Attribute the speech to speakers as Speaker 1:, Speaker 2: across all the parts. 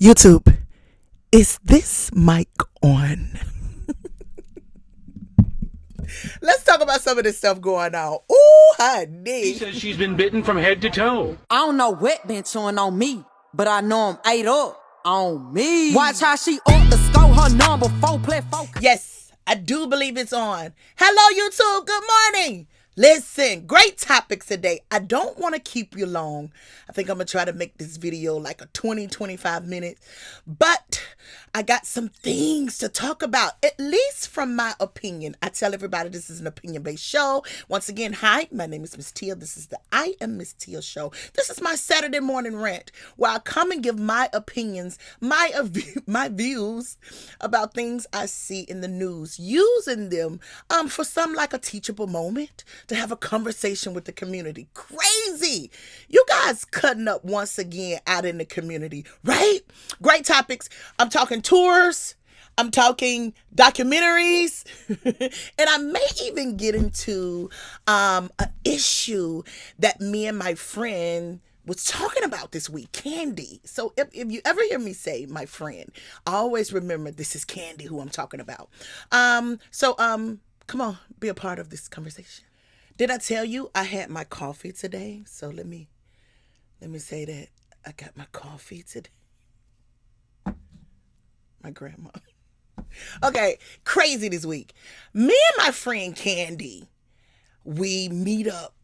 Speaker 1: YouTube, is this mic on? Let's talk about some of this stuff going on. Ooh, honey.
Speaker 2: She says she's been bitten from head to toe.
Speaker 3: I don't know what been chewing on me, but I know I'm ate up on me. Watch how she up the score, her number 4, play focus.
Speaker 1: Yes, I do believe it's on. Hello, YouTube. Good morning. Listen, great topics today. I don't want to keep you long. I think I'm going to try to make this video like a 20-25 minutes. But I got some things to talk about, at least from my opinion. I tell everybody this is an opinion-based show. Once again, hi, my name is Miss Tia. This is the I Am Miss Tia show. This is my Saturday morning rant where I come and give my opinions, my views about things I see in the news, using them for some like a teachable moment, to have a conversation with the community. Crazy. You guys cutting up once again out in the community, right? Great topics. I'm talking tours. I'm talking documentaries. And I may even get into an issue that me and my friend was talking about this week, Candy. So if you ever hear me say my friend, I always remember this is Candy who I'm talking about. Come on, be a part of this conversation. Did I tell you I had my coffee today? So let me say that I got my coffee today. My grandma. Okay, crazy this week. Me and my friend Candy, we meet up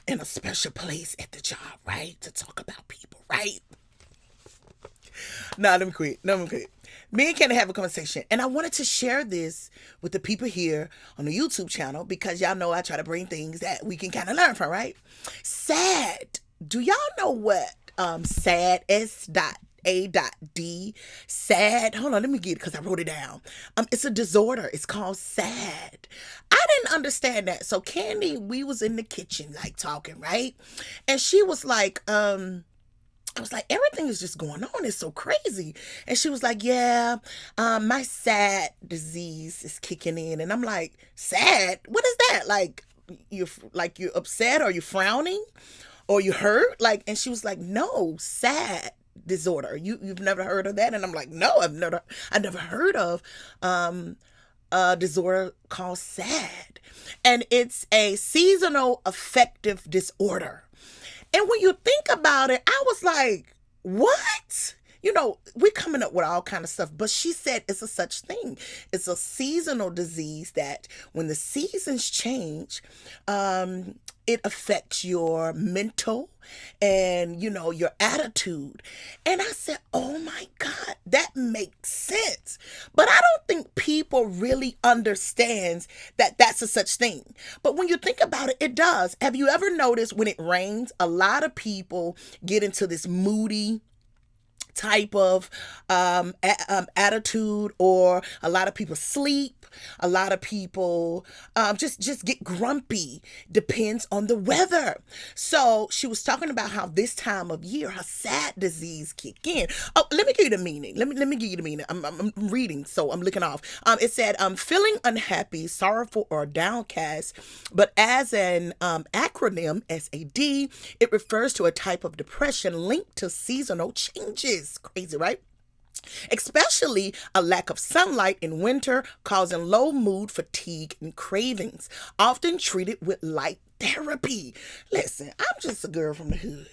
Speaker 1: in a special place at the job, right? To talk about people, right? Let me quit. Me and Candy have a conversation, and I wanted to share this with the people here on the YouTube channel because y'all know I try to bring things that we can kind of learn from, right? SAD. Do y'all know what SAD, S.A.D, SAD? Hold on, let me get it because I wrote it down. It's a disorder. It's called SAD. I didn't understand that. So Candy, we was in the kitchen like talking, right? And she was like, I was like, everything is just going on. It's so crazy. And she was like, yeah, my sad disease is kicking in. And I'm like, sad? What is that? Like you're upset, or you're frowning, or you hurt? Like, and she was like, no, sad disorder. You've never heard of that? And I'm like, no, I've never heard of a disorder called SAD. And it's a seasonal affective disorder. And when you think about it, I was like, what? You know, we're coming up with all kind of stuff. But she said it's a such thing. It's a seasonal disease that when the seasons change, it affects your mental and, your attitude. And I said, oh my God, that makes sense. But I don't think people really understands that that's a such thing. But when you think about it, it does. Have you ever noticed when it rains, a lot of people get into this moody type of attitude, or a lot of people sleep, a lot of people just get grumpy. Depends on the weather. So she was talking about how this time of year her sad disease kick in. Oh, let me give you the meaning. Let me give you the meaning. I'm reading, so I'm looking off. It said feeling unhappy, sorrowful, or downcast, but as an acronym SAD, it refers to a type of depression linked to seasonal changes. Crazy, right? Especially a lack of sunlight in winter, causing low mood, fatigue, and cravings, often treated with light therapy. Listen, I'm just a girl from the hood.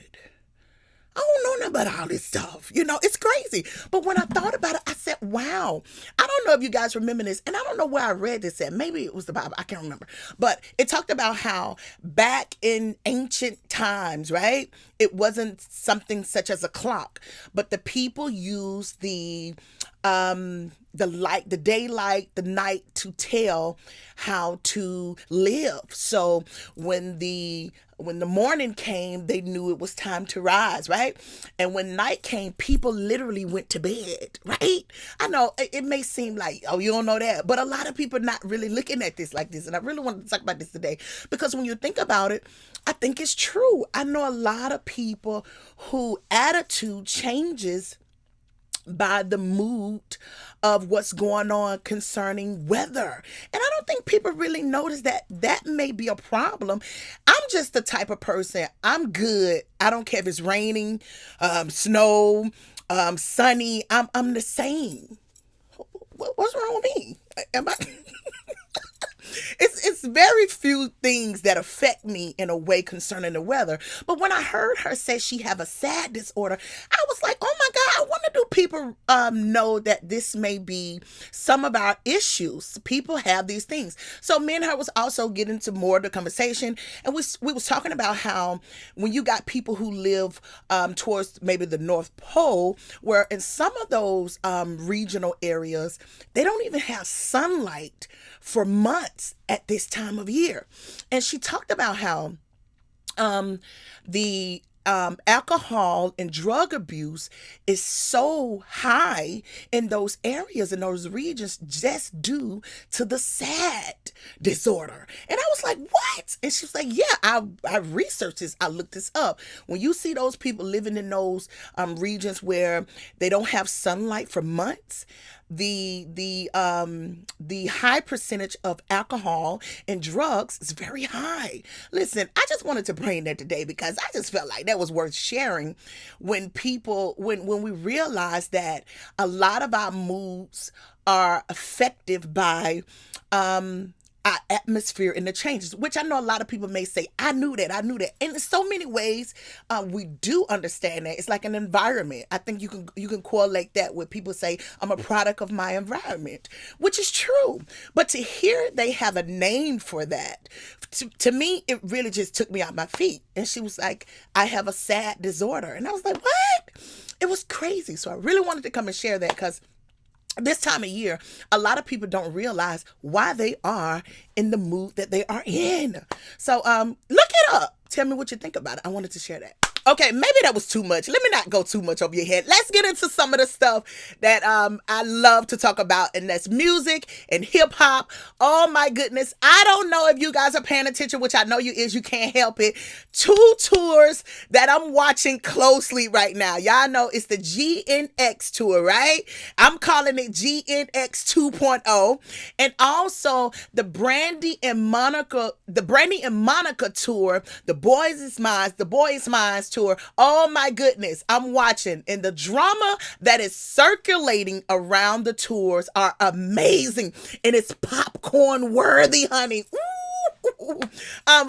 Speaker 1: I don't know nothing about all this stuff. It's crazy. But when I thought about it, I said, wow. I don't know if you guys remember this, and I don't know where I read this at. Maybe it was the Bible. I can't remember. But it talked about how back in ancient times, right, it wasn't something such as a clock, but the people used the light, the daylight, the night to tell how to live. So when the morning came, they knew it was time to rise, right? And when night came, people literally went to bed, right? I know it may seem like, oh, you don't know that, but a lot of people are not really looking at this like this. And I really wanted to talk about this today because when you think about it, I think it's true. I know a lot of people who attitude changes by the mood of what's going on concerning weather. And I don't think people really notice that may be a problem. I'm just the type of person, I'm good. I don't care if it's raining, snow, Sunny, I'm the same. What's wrong with me? Am I? It's very few things that affect me in a way concerning the weather. But when I heard her say she have a sad disorder, I was like, oh my God, I wonder do people know that this may be some of our issues? People have these things. So me and her was also getting to more of the conversation, and we was talking about how when you got people who live towards maybe the North Pole, where in some of those regional areas, they don't even have sunlight for months at this time of year. And she talked about how the alcohol and drug abuse is so high in those areas, in those regions, just due to the SAD disorder. And I was like, what? And she was like, yeah, I researched this. I looked this up. When you see those people living in those regions where they don't have sunlight for months, the high percentage of alcohol and drugs is very high. Listen, I just wanted to bring that today because I just felt like that was worth sharing when we realize that a lot of our moods are affected by our atmosphere and the changes, which I know a lot of people may say, I knew that. And in so many ways, we do understand that. It's like an environment. I think you can correlate that with people say, I'm a product of my environment, which is true. But to hear they have a name for that, to me, it really just took me out my feet. And she was like, I have a SAD disorder. And I was like, what? It was crazy. So I really wanted to come and share that because this time of year, a lot of people don't realize why they are in the mood that they are in. So look it up. Tell me what you think about it. I wanted to share that. Okay, maybe that was too much. Let me not go too much over your head. Let's get into some of the stuff that I love to talk about, and that's music and hip hop. Oh my goodness. I don't know if you guys are paying attention, which I know you is. You can't help it. 2 tours that I'm watching closely right now. Y'all know it's the GNX tour, right? I'm calling it GNX 2.0. And also the Brandy and Monica tour, the Boys Is Mine, the Boy Is Mine tour. Oh my goodness, I'm watching, and the drama that is circulating around the tours are amazing, and it's popcorn worthy, honey. Ooh.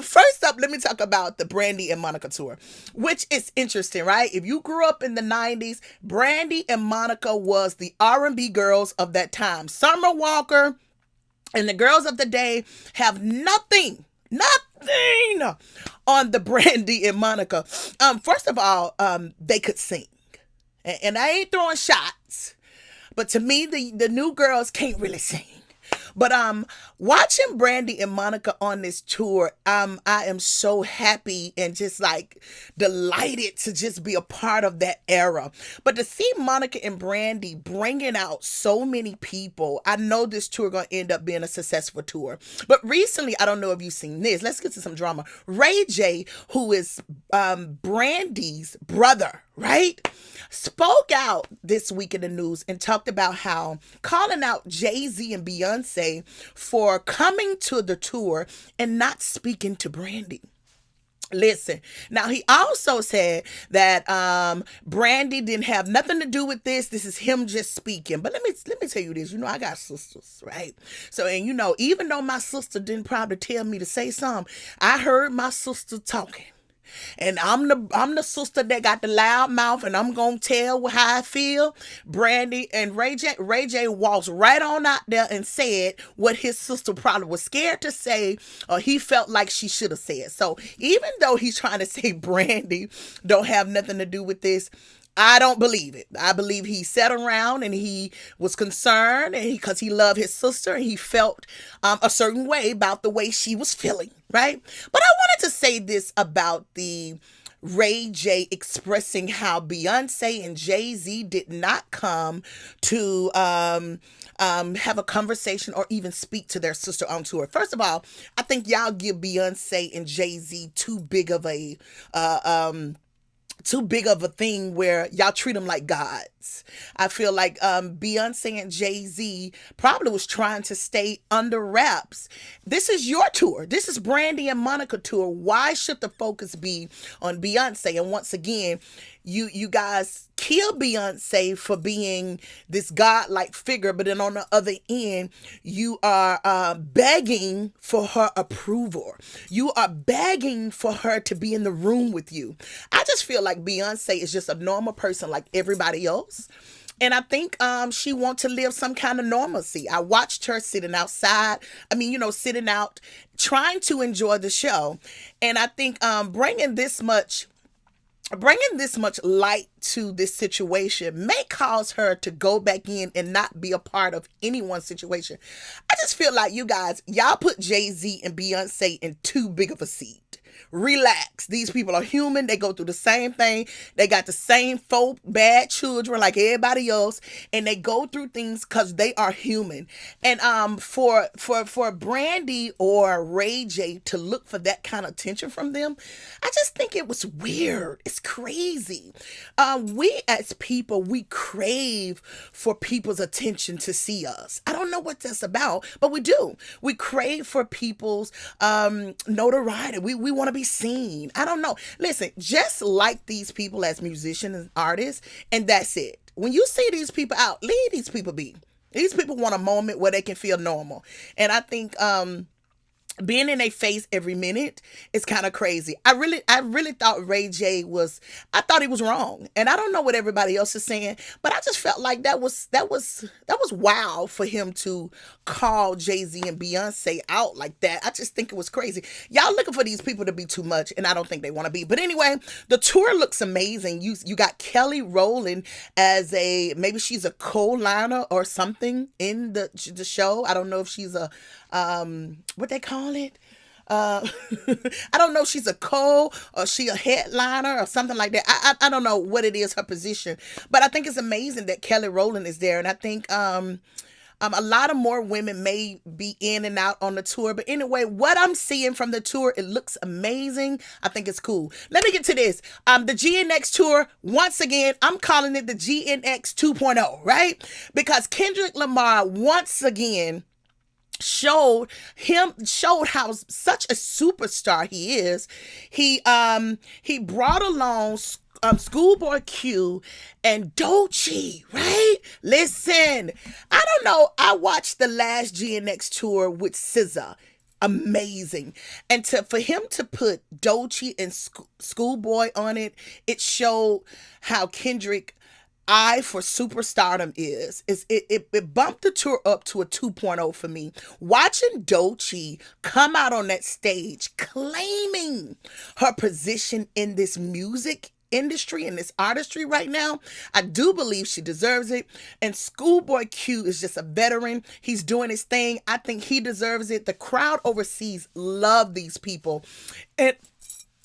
Speaker 1: First up, let me talk about the Brandy and Monica tour, which is interesting, right? If you grew up in the 90s, Brandy and Monica was the R&B girls of that time. Summer Walker and the girls of the day have nothing on the Brandy and Monica. First of all, they could sing. And I ain't throwing shots, but to me, the new girls can't really sing. But watching Brandy and Monica on this tour, I am so happy and just like delighted to just be a part of that era. But to see Monica and Brandy bringing out so many people, I know this tour gonna end up being a successful tour. But recently, I don't know if you've seen this. Let's get to some drama. Ray J, who is Brandy's brother, right, spoke out this week in the news and talked about how calling out Jay-Z and Beyonce for coming to the tour and not speaking to Brandy. Listen, now he also said that Brandy didn't have nothing to do with this. This is him just speaking. But let me tell you this. You know, I got sisters, right? So, and you know, even though my sister didn't probably tell me to say something, I heard my sister talking. And I'm the sister that got the loud mouth, and I'm gonna tell how I feel. Brandy and Ray J walks right on out there and said what his sister probably was scared to say, or he felt like she should have said. So even though he's trying to say Brandy don't have nothing to do with this, I don't believe it. I believe he sat around and he was concerned, and because he loved his sister, and he felt a certain way about the way she was feeling, right? But I wanted to say this about the Ray J expressing how Beyonce and Jay-Z did not come to have a conversation or even speak to their sister on tour. First of all, I think y'all give Beyonce and Jay-Z too big of a thing where y'all treat them like God. sense. I feel like Beyonce and Jay-Z probably was trying to stay under wraps. This is your tour. This is Brandy and Monica tour. Why should the focus be on Beyonce? And once again, you guys kill Beyonce for being this godlike figure, but then on the other end, you are begging for her approval. You are begging for her to be in the room with you. I just feel like Beyonce is just a normal person like everybody else. And I think she wants to live some kind of normalcy. I watched her sitting outside. Sitting out, trying to enjoy the show. And I think bringing this much light to this situation may cause her to go back in and not be a part of anyone's situation. I just feel like y'all put Jay-Z and Beyonce in too big of a seat. Relax. These people are human. They go through the same thing. They got the same bad children like everybody else, and they go through things because they are human. And for Brandy or Ray J to look for that kind of attention from them, I just think it was weird. It's crazy. We as people, we crave for people's attention to see us. I don't know what that's about, but we do. We crave for people's notoriety. We want to be seen. I don't know. Listen, just like these people as musicians and artists, and that's it. When you see these people out, leave these people be. These people want a moment where they can feel normal. And I think being in their face every minute is kind of crazy. I really thought Ray J I thought he was wrong. And I don't know what everybody else is saying, but I just felt like that was wild for him to call Jay-Z and Beyonce out like that. I just think it was crazy. Y'all looking for these people to be too much, and I don't think they want to be. But anyway, the tour looks amazing. You got Kelly Rowland as maybe she's a co-liner or something in the show. I don't know if she's a what they call it. I don't know if she's a or she a headliner or something like that. I don't know what it is, her position, but I think it's amazing that Kelly Rowland is there. And I think a lot of more women may be in and out on the tour. But anyway, what I'm seeing from the tour, it looks amazing. I think it's cool. Let me get to this. The GNX tour, once again, I'm calling it the GNX 2.0, right? Because Kendrick Lamar, once again, showed how such a superstar he is. He brought along Schoolboy Q and Doechii, right? Listen, I don't know. I watched the last GNX tour with SZA. Amazing. And for him to put Doechii and Schoolboy on it, it showed how Kendrick eye for superstardom is it bumped the tour up to a 2.0 for me. Watching Doechii come out on that stage claiming her position in this music industry, in this artistry right now, I do believe she deserves it. And Schoolboy Q is just a veteran. He's doing his thing. I think he deserves it. The crowd overseas love these people.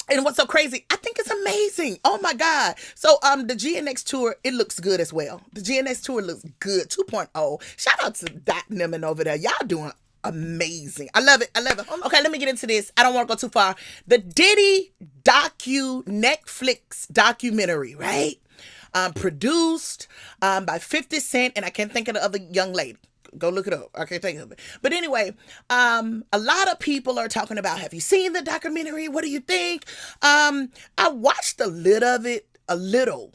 Speaker 1: And what's so crazy, I think it's amazing. Oh my God. So the GNX tour, it looks good as well. The GNX tour looks good. 2.0. Shout out to Dot Nimmin over there. Y'all doing amazing. I love it. I love it. Okay, let me get into this. I don't want to go too far. The Diddy Netflix documentary, right? Produced by 50 Cent, and I can't think of the other young lady. Go look it up. I can't think of it. But anyway, a lot of people are talking about, have you seen the documentary? What do you think? I watched a little of it, a little.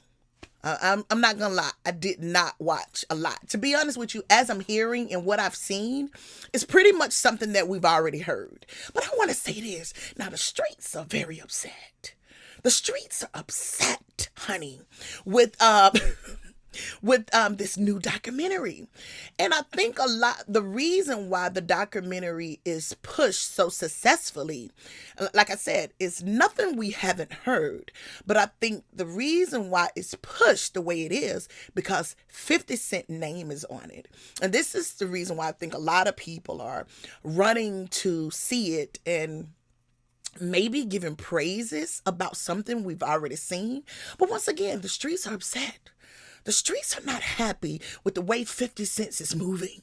Speaker 1: I'm not gonna lie, I did not watch a lot. To be honest with you, as I'm hearing and what I've seen, it's pretty much something that we've already heard. But I want to say this. Now, the streets are very upset. The streets are upset, honey, with this new documentary. And I think the reason why the documentary is pushed so successfully, like I said, is nothing we haven't heard. But I think the reason why it's pushed the way it is because 50 Cent name is on it. And this is the reason why I think a lot of people are running to see it and maybe giving praises about something we've already seen. But once again, the streets are upset. The streets are not happy with the way 50 Cent is moving.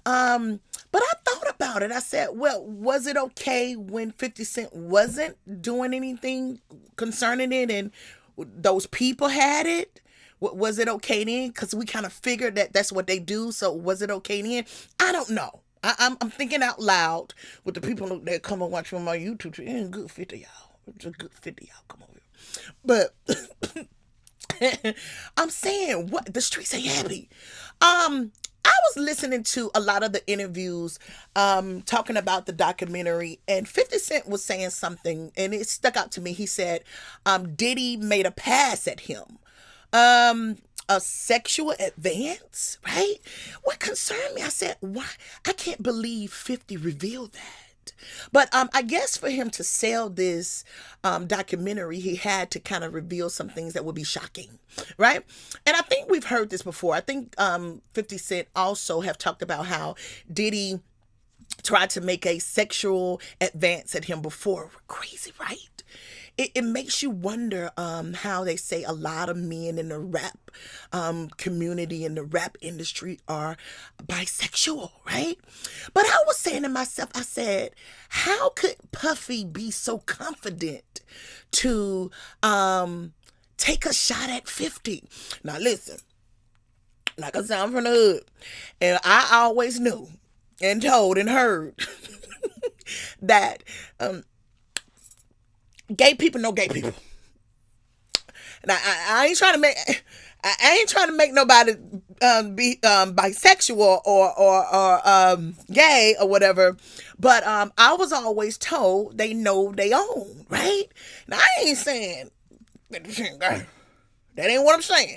Speaker 1: But I thought about it. I said, well, was it okay when 50 Cent wasn't doing anything concerning it and those people had it? Was it okay then? Because we kind of figured that that's what they do. So was it okay then? I don't know. I'm thinking out loud with the people that come and watch me on my YouTube. It ain't good fit to y'all. It's a good fit to y'all. Come over here. But I'm saying, what, the streets ain't happy. I was listening to a lot of the interviews talking about the documentary, and 50 Cent was saying something, and it stuck out to me. He said Diddy made a pass at him. A sexual advance, right? What concerned me, I said, why? I can't believe 50 revealed that. But I guess for him to sell this documentary, he had to kind of reveal some things that would be shocking, right? And I think we've heard this before. I think 50 Cent also have talked about how Diddy tried to make a sexual advance at him before. Crazy, right? It makes you wonder how they say a lot of men in the rap community, in the rap industry, are bisexual, right? But I was saying to myself, I said, how could Puffy be so confident to take a shot at 50? Now listen, like I said, I'm from the hood, and I always knew and told and heard that gay people know gay people. And I ain't trying to make nobody be bisexual or gay or whatever, but I was always told they know they own, right? Now I ain't saying that ain't what I'm saying.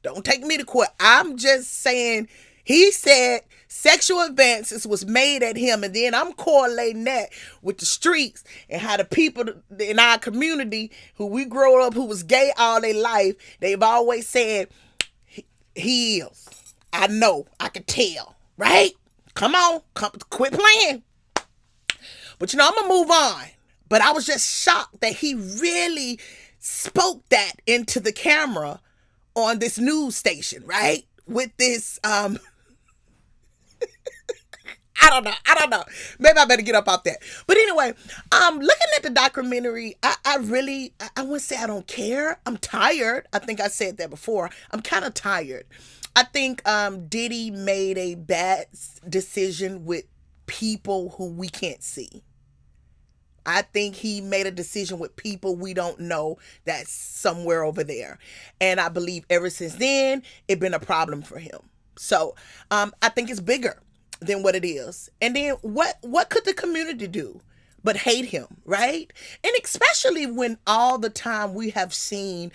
Speaker 1: Don't take me to court. I'm just saying he said sexual advances was made at him, and then I'm correlating that with the streets and how the people in our community who we grew up who was gay all their life, they've always said he is. I know, I can tell, right? Come on, quit playing. But I'm gonna move on. But I was just shocked that he really spoke that into the camera on this news station, right? With this I don't know. Maybe I better get up off that. But anyway, looking at the documentary, I wouldn't say I don't care. I'm tired. I think I said that before. I'm kind of tired. I think Diddy made a bad decision with people who we can't see. I think he made a decision with people we don't know that's somewhere over there. And I believe ever since then, it's been a problem for him. So I think it's bigger than what it is. And then what could the community do but hate him, right? And especially when all the time we have seen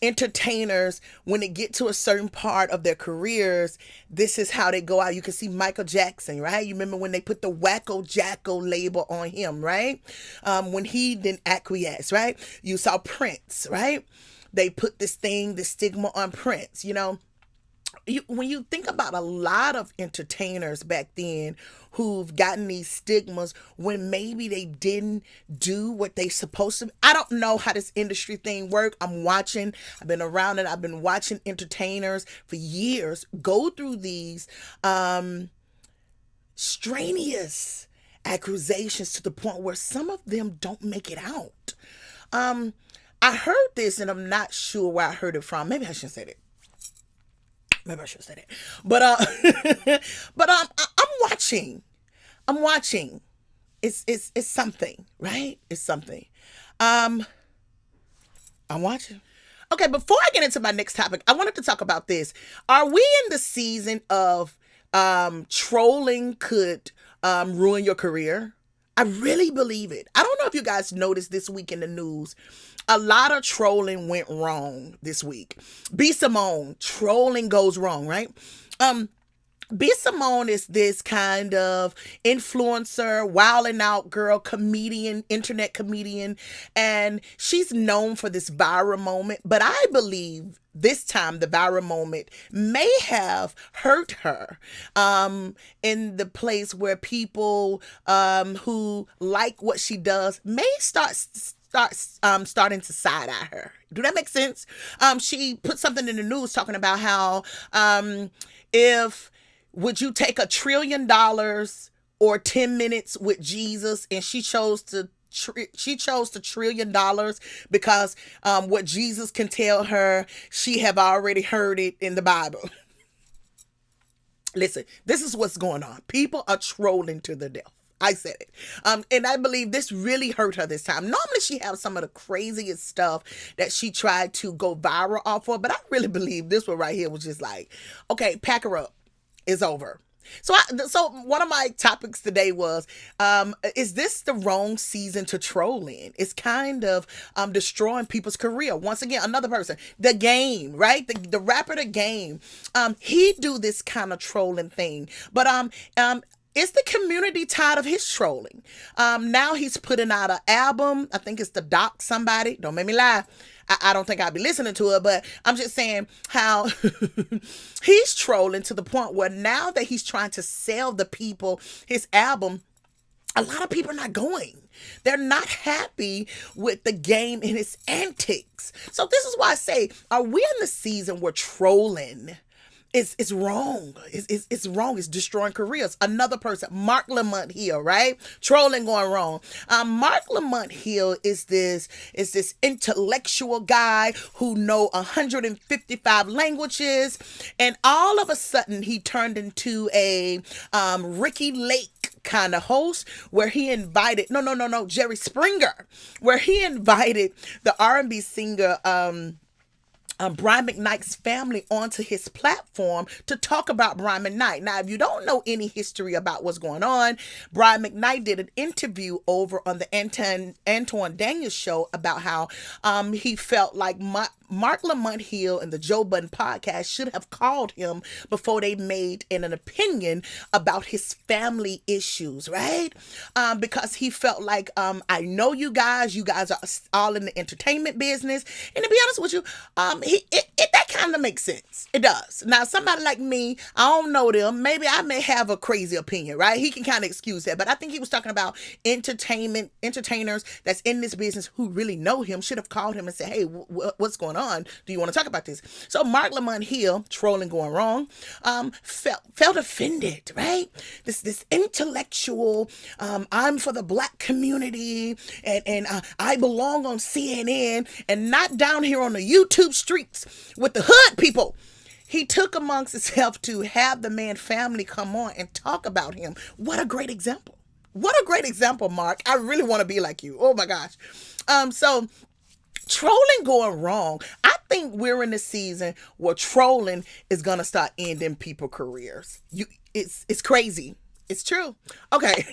Speaker 1: entertainers, when they get to a certain part of their careers, this is how they go out. You can see Michael Jackson, right? You remember when they put the Wacko Jacko label on him, right? When he didn't acquiesce, right? You saw Prince, right? They put this stigma on Prince, when you think about a lot of entertainers back then who've gotten these stigmas when maybe they didn't do what they supposed to. I don't know how this industry thing work. I've been around it. I've been watching entertainers for years go through these strenuous accusations to the point where some of them don't make it out. I heard this, and I'm not sure where I heard it from. Maybe I shouldn't say that. Maybe I should say that. But I'm watching. It's something, right? It's something. I'm watching. Okay, before I get into my next topic, I wanted to talk about this. Are we in the season of trolling could ruin your career? I really believe it. I don't know if you guys noticed this week in the news. A lot of trolling went wrong this week. B. Simone, trolling goes wrong, right? B. Simone is this kind of influencer, wilding out girl, comedian, internet comedian, and she's known for this viral moment. But I believe this time the viral moment may have hurt her in the place where people who like what she does may starting to side eye her. Do that make sense? She put something in the news talking about how would you take $1 trillion or 10 minutes with Jesus, and she chose to she chose the $1 trillion because what Jesus can tell her, she have already heard it in the Bible. Listen, this is what's going on. People are trolling to the death. I said it. And I believe this really hurt her this time. Normally she has some of the craziest stuff that she tried to go viral off of, but I really believe this one right here was just like, okay, pack her up. It's over. So one of my topics today was, is this the wrong season to troll in? It's kind of destroying people's career. Once again, another person, The Game, right? The rapper The Game. He do this kind of trolling thing, but is the community tired of his trolling? Now he's putting out an album. I think it's the Doc somebody. Don't make me lie. I don't think I'll be listening to it, but I'm just saying how he's trolling to the point where now that he's trying to sell the people his album, a lot of people are not going. They're not happy with The Game and his antics. So this is why I say, are we in the season where trolling it's wrong. It's wrong. It's destroying careers. Another person, Mark Lamont Hill, right? Trolling going wrong. Mark Lamont Hill is this intellectual guy who know 155 languages, and all of a sudden he turned into a Ricky Lake kind of host where he invited Jerry Springer, where he invited the R&B singer Brian McKnight's family onto his platform to talk about Brian McKnight. Now, if you don't know any history about what's going on, Brian McKnight did an interview over on the Antoine Daniels show about how he felt like Mark Lamont Hill and the Joe Budden podcast should have called him before they made an opinion about his family issues, right? Because he felt like, I know you guys are all in the entertainment business. And to be honest with you, that kind of makes sense. It does. Now, somebody like me, I don't know them. Maybe I may have a crazy opinion, right? He can kind of excuse that. But I think he was talking about entertainers that's in this business who really know him, should have called him and said, hey, what's going on? Do you want to talk about this? So Mark Lamont Hill, trolling going wrong, felt offended, right? This intellectual, I'm for the black community and I belong on CNN and not down here on the YouTube streets with the hood people. He took amongst himself to have the man family come on and talk about him. What a great example. What a great example, Mark. I really want to be like you. Oh my gosh. So trolling going wrong. I think we're in the season where trolling is going to start ending people's careers. It's crazy. It's true. Okay.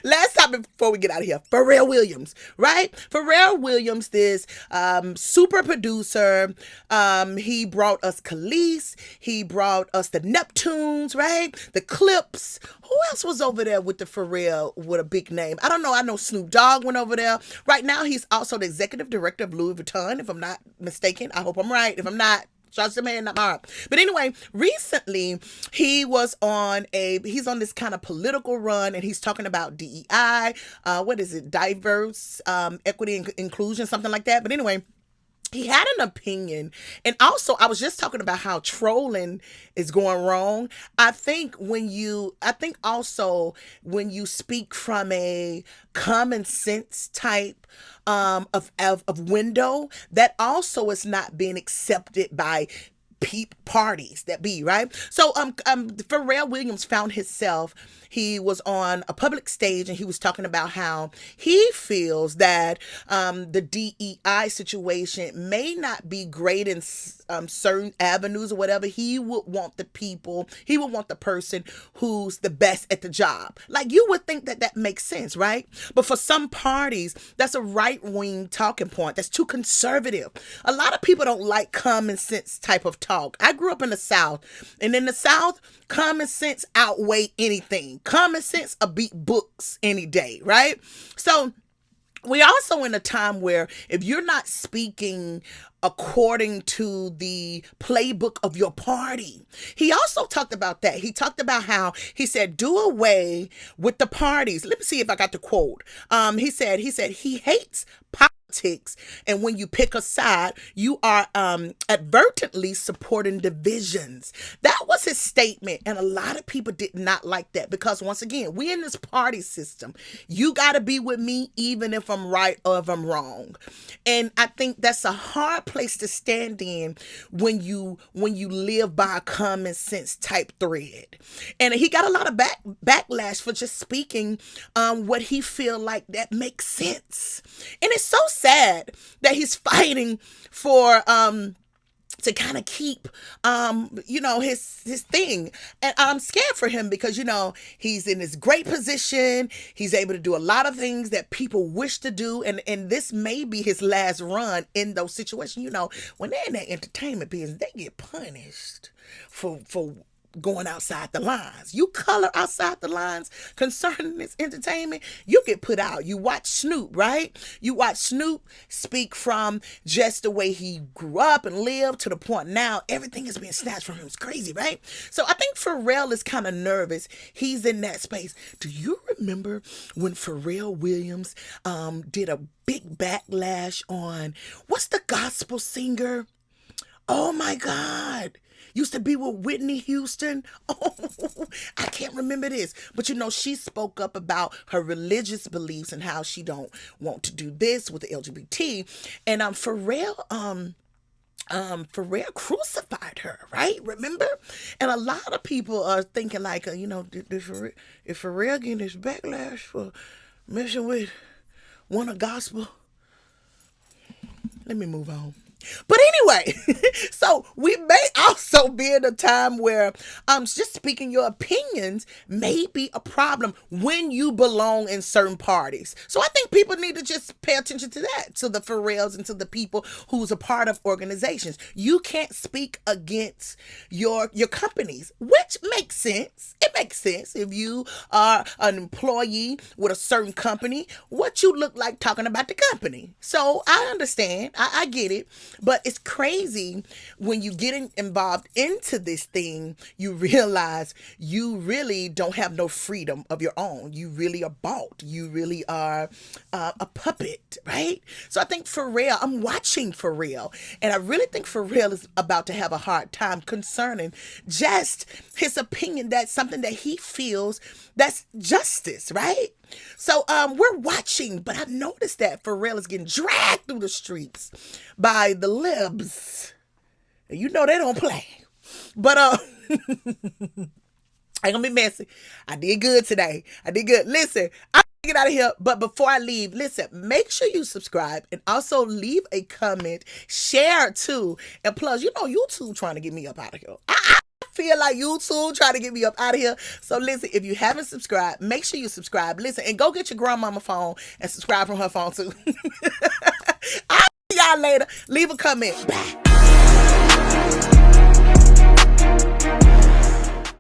Speaker 1: Last topic before we get out of here. Pharrell Williams, right? Pharrell Williams, this super producer. He brought us Khalees. He brought us the Neptunes, right? The Clips. Who else was over there with the Pharrell with a big name? I don't know. I know Snoop Dogg went over there. Right now, he's also the executive director of Louis Vuitton, if I'm not mistaken. I hope I'm right. If I'm not, trust the man, not my heart. But anyway, recently he's on this kind of political run, and he's talking about DEI, what is it, diverse, equity and inclusion, something like that. But anyway, he had an opinion. And also, I was just talking about how trolling is going wrong. I think also when you speak from a common sense type of window, that also is not being accepted by parties that be, right? So Pharrell Williams found himself, he was on a public stage and he was talking about how he feels that the DEI situation may not be great in certain avenues or whatever. He would want the person who's the best at the job. Like, you would think that makes sense, right? But for some parties, that's a right-wing talking point. That's too conservative. A lot of people don't like common sense type of talk. I grew up in the South, and in the South, common sense outweigh anything. Common sense will beat books any day, right? So we're also in a time where if you're not speaking according to the playbook of your party, he also talked about that. He talked about how he said, do away with the parties. Let me see if I got the quote. He said he hates politics, and when you pick a side, you are advertently supporting divisions. That was his statement, and a lot of people did not like that because, once again, we in this party system. You got to be with me even if I'm right or if I'm wrong. And I think that's a hard place to stand in when you live by a common sense type thread. And he got a lot of backlash for just speaking what he feel like that makes sense. And it's so sad that he's fighting for to kind of keep his thing. And I'm scared for him because he's in this great position. He's able to do a lot of things that people wish to do, and this may be his last run in those situations. When they're in that entertainment business, they get punished for going outside the lines. You color outside the lines concerning this entertainment, you get put out. You watch Snoop, right? You watch Snoop speak from just the way he grew up and lived to the point now everything is being snatched from him. It's crazy, right? So I think Pharrell is kind of nervous. He's in that space. Do you remember when Pharrell Williams did a big backlash on, what's the gospel singer? Oh my God. Used to be with Whitney Houston. Oh, I can't remember this. But she spoke up about her religious beliefs and how she don't want to do this with the LGBT. And Pharrell crucified her, right? Remember? And a lot of people are thinking like, if Pharrell getting this backlash for messing with one of gospel, let me move on. But anyway, so we may also be in a time where just speaking your opinions may be a problem when you belong in certain parties. So I think people need to just pay attention to that, to the Pharrells and to the people who's a part of organizations. You can't speak against your companies, which makes sense. It makes sense if you are an employee with a certain company, what you look like talking about the company. So I understand. I get it. But it's crazy when you get involved into this thing, you realize you really don't have no freedom of your own. You really are bought. You really are a puppet, right? So I think Pharrell, I'm watching Pharrell, and I really think Pharrell is about to have a hard time concerning just his opinion. That's something that he feels that's justice, right? So we're watching, but I noticed that Pharrell is getting dragged through the streets by the libs. And they don't play. But I ain't gonna be messy. I did good today. I did good. Listen, I'm gonna get out of here. But before I leave, listen, make sure you subscribe and also leave a comment, share too. And plus, YouTube trying to get me up out of here. I feel like YouTube trying to get me up out of here. So listen, if you haven't subscribed, make sure you subscribe. Listen, and go get your grandmama phone and subscribe from her phone too. I'll see y'all later. Leave a comment. Bye.